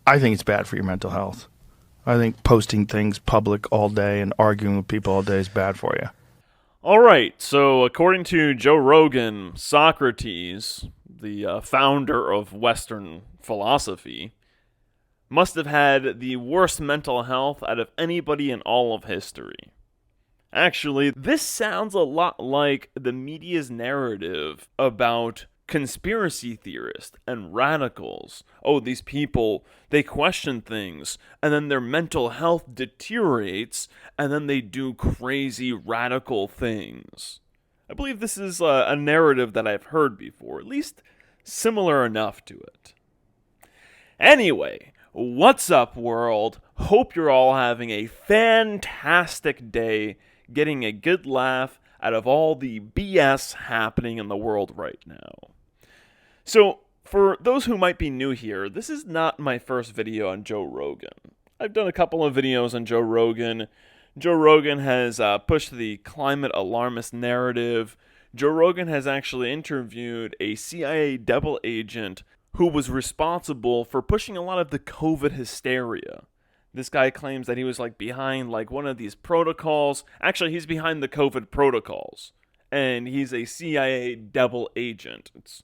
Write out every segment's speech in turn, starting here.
I think it's bad for your mental health. I think posting things public all day and arguing with people all day is bad for you. All right, so according to Joe Rogan, Socrates, the founder of Western philosophy, must have had the worst mental health out of anybody in all of history. Actually, this sounds a lot like the media's narrative about conspiracy theorists and radicals. Oh, these people, they question things, and then their mental health deteriorates, and then they do crazy radical things. I believe this is a narrative that I've heard before, at least similar enough to it. Anyway, what's up, world? Hope you're all having a fantastic day, getting a good laugh out of all the BS happening in the world right now. So, for those who might be new here, this is not my first video on Joe Rogan. I've done a couple of videos on Joe Rogan. Joe Rogan has pushed the climate alarmist narrative. Joe Rogan has actually interviewed a CIA double agent who was responsible for pushing a lot of the COVID hysteria. This guy claims that he was behind one of these protocols. Actually, he's behind the COVID protocols. And he's a CIA double agent. It's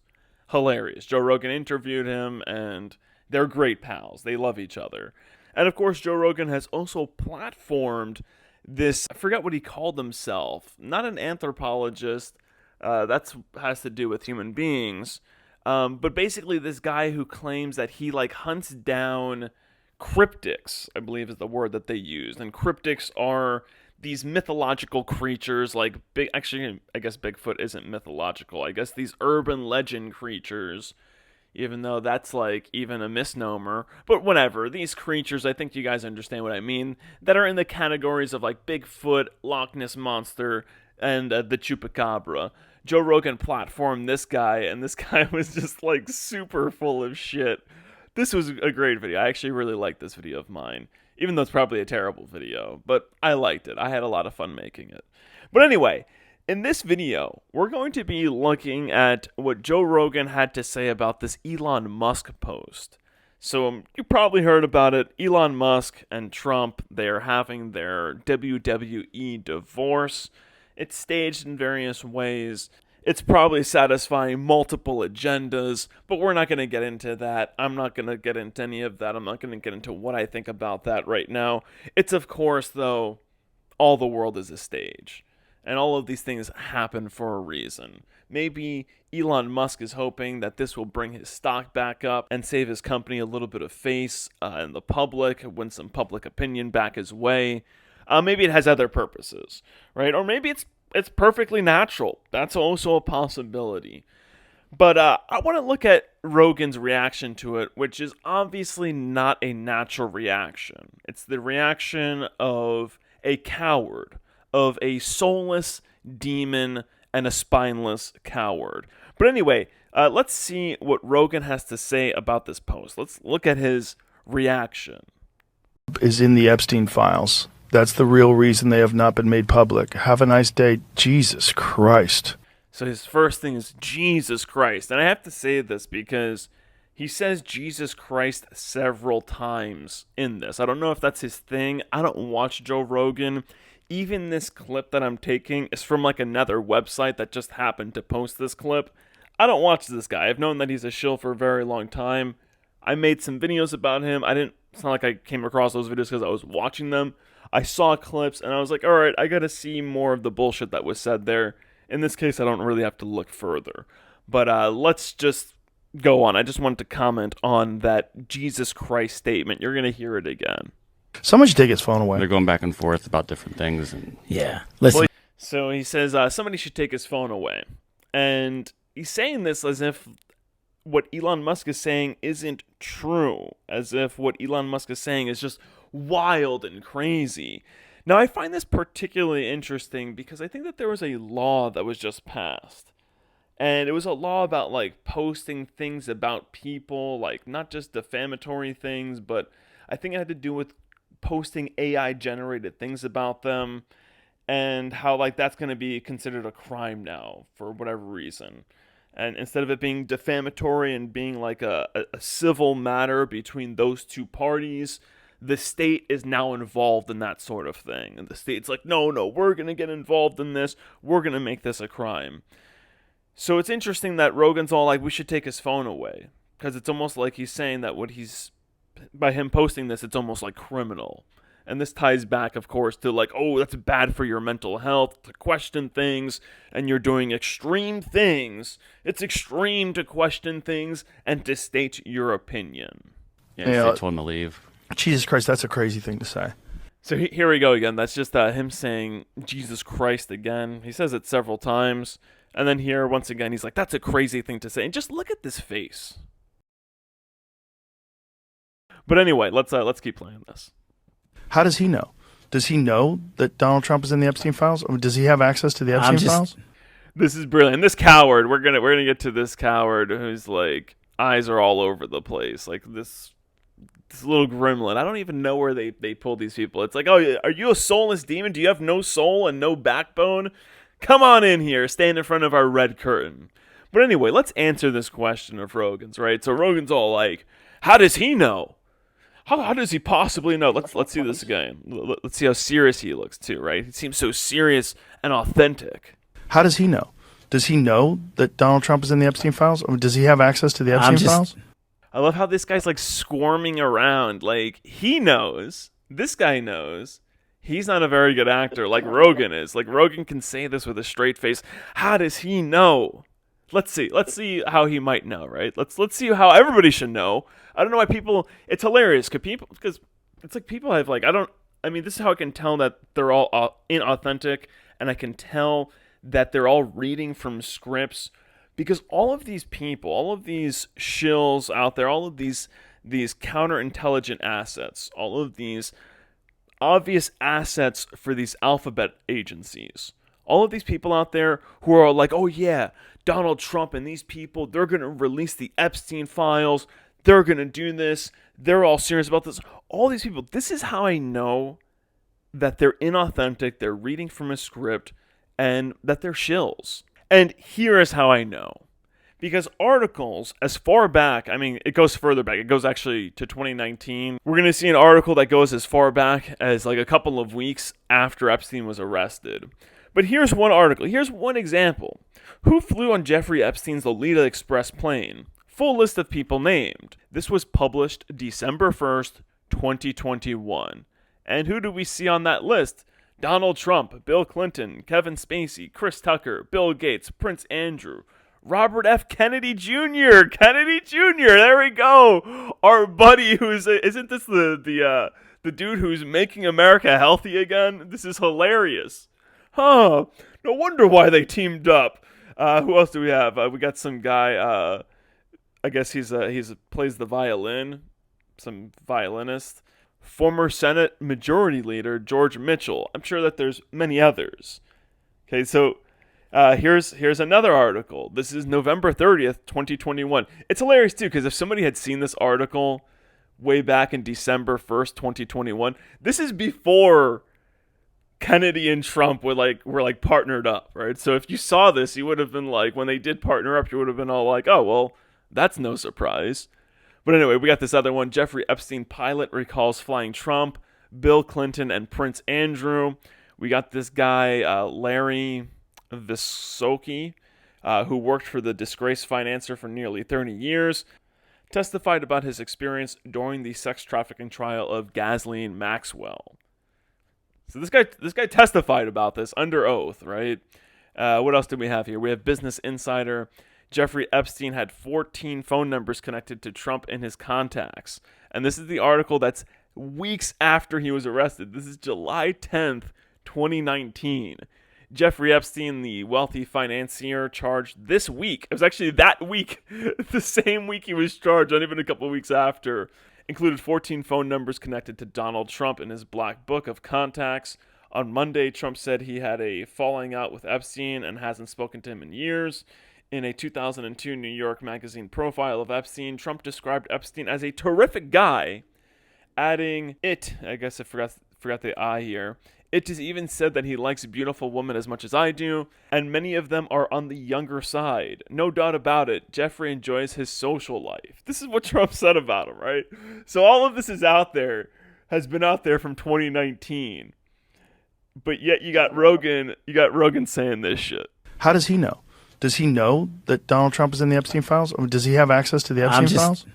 hilarious. Joe Rogan interviewed him, and they're great pals. They love each other. And of course, Joe Rogan has also platformed this, I forgot what he called himself, not an anthropologist, that has to do with human beings, but basically this guy who claims that he hunts down cryptics, I believe is the word that they used. And cryptics are these mythological creatures actually, I guess Bigfoot isn't mythological. I guess these urban legend creatures, even though that's even a misnomer. But whatever, these creatures, I think you guys understand what I mean, that are in the categories of Bigfoot, Loch Ness Monster, and the Chupacabra. Joe Rogan platformed this guy, and this guy was just super full of shit. This was a great video. I actually really liked this video of mine, even though it's probably a terrible video, but I liked it. I had a lot of fun making it. But anyway, in this video, we're going to be looking at what Joe Rogan had to say about this Elon Musk post. So you probably heard about it. Elon Musk and Trump, they're having their WWE divorce. It's staged in various ways. It's probably satisfying multiple agendas, but we're not going to get into that. I'm not going to get into any of that. I'm not going to get into what I think about that right now. It's, of course, though, all the world is a stage. And all of these things happen for a reason. Maybe Elon Musk is hoping that this will bring his stock back up and save his company a little bit of face in the public, win some public opinion back his way. Maybe it has other purposes, right? Or maybe it's perfectly natural. That's also a possibility. But I want to look at Rogan's reaction to it, which is obviously not a natural reaction. It's the reaction of a coward, of a soulless demon and a spineless coward. But anyway, let's see what Rogan has to say about this post. Let's look at his reaction. Is in the Epstein files. That's the real reason they have not been made public. Have a nice day. Jesus Christ. So his first thing is Jesus Christ. And I have to say this because he says Jesus Christ several times in this. I don't know if that's his thing. I don't watch Joe Rogan. Even this clip that I'm taking is from another website that just happened to post this clip. I don't watch this guy. I've known that he's a shill for a very long time. I made some videos about him. It's not like I came across those videos because I was watching them. I saw clips and I was like, all right, I got to see more of the bullshit that was said there. In this case, I don't really have to look further. But let's just go on. I just wanted to comment on that Jesus Christ statement. You're going to hear it again. Someone should take his phone away. They're going back and forth about different things. And yeah. Listen. So he says somebody should take his phone away. And he's saying this as if what Elon Musk is saying isn't true. As if what Elon Musk is saying is just wild and crazy. Now, I find this particularly interesting because I think that there was a law that was just passed. And it was a law about posting things about people, not just defamatory things, but I think it had to do with posting AI generated things about them, and how that's going to be considered a crime now for whatever reason. And instead of it being defamatory and being like a civil matter between those two parties, the state is now involved in that sort of thing. And the state's like, no, we're going to get involved in this. We're going to make this a crime. So it's interesting that Rogan's all like, we should take his phone away. Because it's almost like he's saying that by him posting this, it's almost like criminal. And this ties back, of course, to like, oh, that's bad for your mental health to question things, and you're doing extreme things. It's extreme to question things and to state your opinion. Yeah, they told him to leave. Jesus Christ, that's a crazy thing to say. So here we go again. That's just him saying Jesus Christ again. He says it several times. And then here, once again, he's like, that's a crazy thing to say. And just look at this face. But anyway, let's keep playing this. How does he know? Does he know that Donald Trump is in the Epstein files? Or does he have access to the Epstein files? This is brilliant. This coward, we're gonna get to this coward who's like eyes are all over the place. Like this little gremlin. I don't even know where they pull these people. It's like, oh, are you a soulless demon? Do you have no soul and no backbone? Come on in here, stand in front of our red curtain. But anyway, let's answer this question of Rogan's, right? So Rogan's all like, how does he know? How does he possibly know? Let's see this again. Let's see how serious he looks too, right? He seems so serious and authentic. How does he know? Does he know that Donald Trump is in the Epstein files? Or does he have access to the Epstein files? I love how this guy's like squirming around. Like he knows. This guy knows. He's not a very good actor like Rogan is. Like Rogan can say this with a straight face. How does he know? Let's see how he might know, right? Let's see how everybody should know. I don't know why people. It's hilarious because it's like people have like this is how I can tell that they're all inauthentic, and I can tell that they're all reading from scripts because all of these people, all of these shills out there, all of these counterintelligent assets, all of these obvious assets for these alphabet agencies. All of these people out there who are like, oh yeah, Donald Trump and these people, they're going to release the Epstein files. They're going to do this. They're all serious about this. All these people, this is how I know that they're inauthentic, they're reading from a script, and that they're shills. And here is how I know. Because articles as far back, it goes further back. It goes actually to 2019. We're going to see an article that goes as far back as like a couple of weeks after Epstein was arrested. But here's one article. Here's one example. Who flew on Jeffrey Epstein's Lolita Express plane? Full list of people named. This was published December 1st, 2021. And who do we see on that list? Donald Trump, Bill Clinton, Kevin Spacey, Chris Tucker, Bill Gates, Prince Andrew, Robert F. Kennedy Jr. There we go. Our buddy isn't this the dude who's making America healthy again? This is hilarious. Huh. No wonder why they teamed up. Who else do we have? We got some guy, I guess he's plays the violin, some violinist. Former Senate Majority Leader George Mitchell. I'm sure that there's many others. Okay, so here's another article. This is November 30th, 2021. It's hilarious too, because if somebody had seen this article way back in December 1st, 2021, this is before Kennedy and Trump were partnered up, right? So if you saw this, you would have been like, when they did partner up, you would have been all like, oh, well, that's no surprise. But anyway, we got this other one. Jeffrey Epstein pilot recalls flying Trump, Bill Clinton, and Prince Andrew. We got this guy, Larry Vysotsky, who worked for the disgraced financier for nearly 30 years, testified about his experience during the sex trafficking trial of Ghislaine Maxwell. So this guy testified about this under oath, right? What else do we have here? We have Business Insider. Jeffrey Epstein had 14 phone numbers connected to Trump in his contacts. And this is the article that's weeks after he was arrested. This is July 10th, 2019. Jeffrey Epstein, the wealthy financier, charged this week. It was actually that week, the same week he was charged, not even a couple of weeks after. Included 14 phone numbers connected to Donald Trump in his black book of contacts. On Monday, Trump said he had a falling out with Epstein and hasn't spoken to him in years. In a 2002 New York Magazine profile of Epstein, Trump described Epstein as a terrific guy, adding I guess I forgot the I here, It is even said that he likes beautiful women as much as I do, and many of them are on the younger side. No doubt about it, Jeffrey enjoys his social life. This is what Trump said about him, right? So all of this is out there, has been out there from 2019. But yet you got Rogan saying this shit. How does he know? Does he know that Donald Trump is in the Epstein files? Or does he have access to the Epstein files?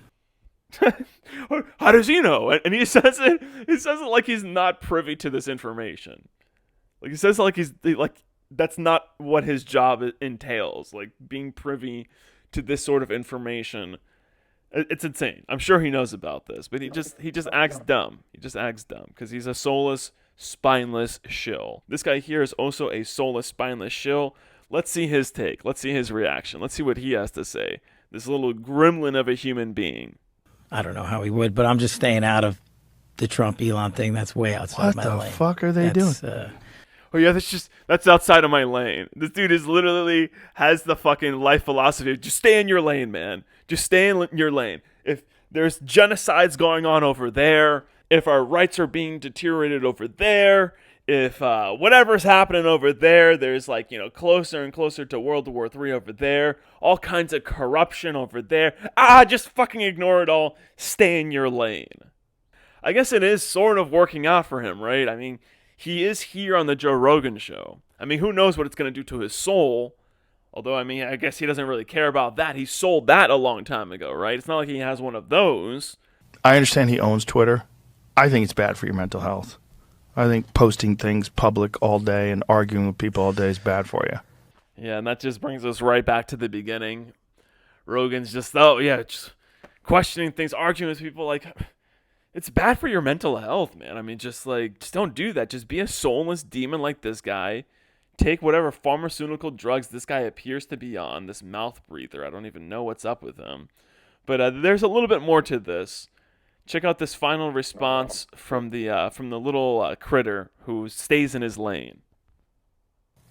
How does he know? And he says it. He says it like he's not privy to this information. Like he says, like that's not what his job entails. Like being privy to this sort of information. It's insane. I'm sure he knows about this, but he just acts dumb. He just acts dumb because he's a soulless, spineless shill. This guy here is also a soulless, spineless shill. Let's see his take. Let's see his reaction. Let's see what he has to say. This little gremlin of a human being. I don't know how he would, but I'm just staying out of the Trump-Elon thing. That's way outside my lane. What the fuck are they doing? Oh yeah, that's outside of my lane. This dude is literally has the fucking life philosophy of just stay in your lane, man. Just stay in your lane. If there's genocides going on over there, if our rights are being deteriorated over there, if whatever's happening over there, there's like, closer and closer to World War III over there, all kinds of corruption over there. Just fucking ignore it all. Stay in your lane. I guess it is sort of working out for him, right? I mean, he is here on the Joe Rogan show. I mean, who knows what it's going to do to his soul? Although, I mean, I guess he doesn't really care about that. He sold that a long time ago, right? It's not like he has one of those. I understand he owns Twitter. I think it's bad for your mental health. I think posting things public all day and arguing with people all day is bad for you. Yeah, and that just brings us right back to the beginning. Rogan's just questioning things, arguing with people. Like, it's bad for your mental health, man. I mean, just don't do that. Just be a soulless demon like this guy. Take whatever pharmaceutical drugs this guy appears to be on, this mouth breather. I don't even know what's up with him. But there's a little bit more to this. Check out this final response from the little critter who stays in his lane.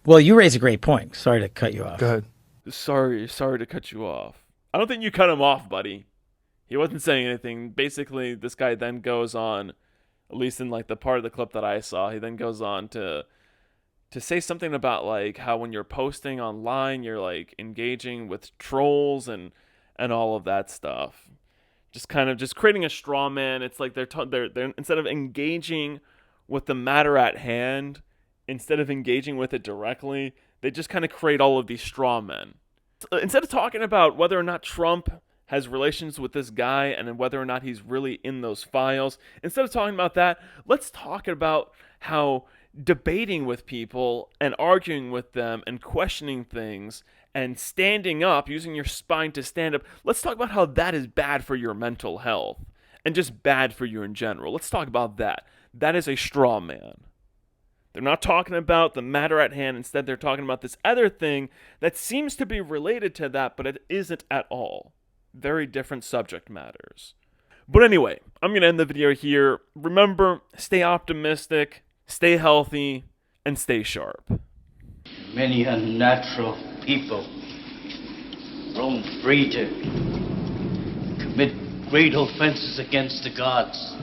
Well, you raise a great point. Sorry to cut you off. Go ahead. Sorry to cut you off. I don't think you cut him off, buddy. He wasn't saying anything. Basically, this guy then goes on, at least in the part of the clip that I saw, he then goes on to say something about how when you're posting online, you're engaging with trolls and all of that stuff. Just kind of just creating a straw man. It's like they're instead of engaging with the matter at hand, instead of engaging with it directly, they just kind of create all of these straw men. Instead of talking about whether or not Trump has relations with this guy and whether or not he's really in those files, instead of talking about that, let's talk about how debating with people and arguing with them and questioning things and standing up, using your spine to stand up, let's talk about how that is bad for your mental health and just bad for you in general. Let's talk about that. That is a straw man. They're not talking about the matter at hand. Instead, they're talking about this other thing that seems to be related to that, but it isn't at all. Very different subject matters. But anyway, I'm going to end the video here. Remember, stay optimistic, stay healthy, and stay sharp. Many unnatural people roam free to commit great offenses against the gods.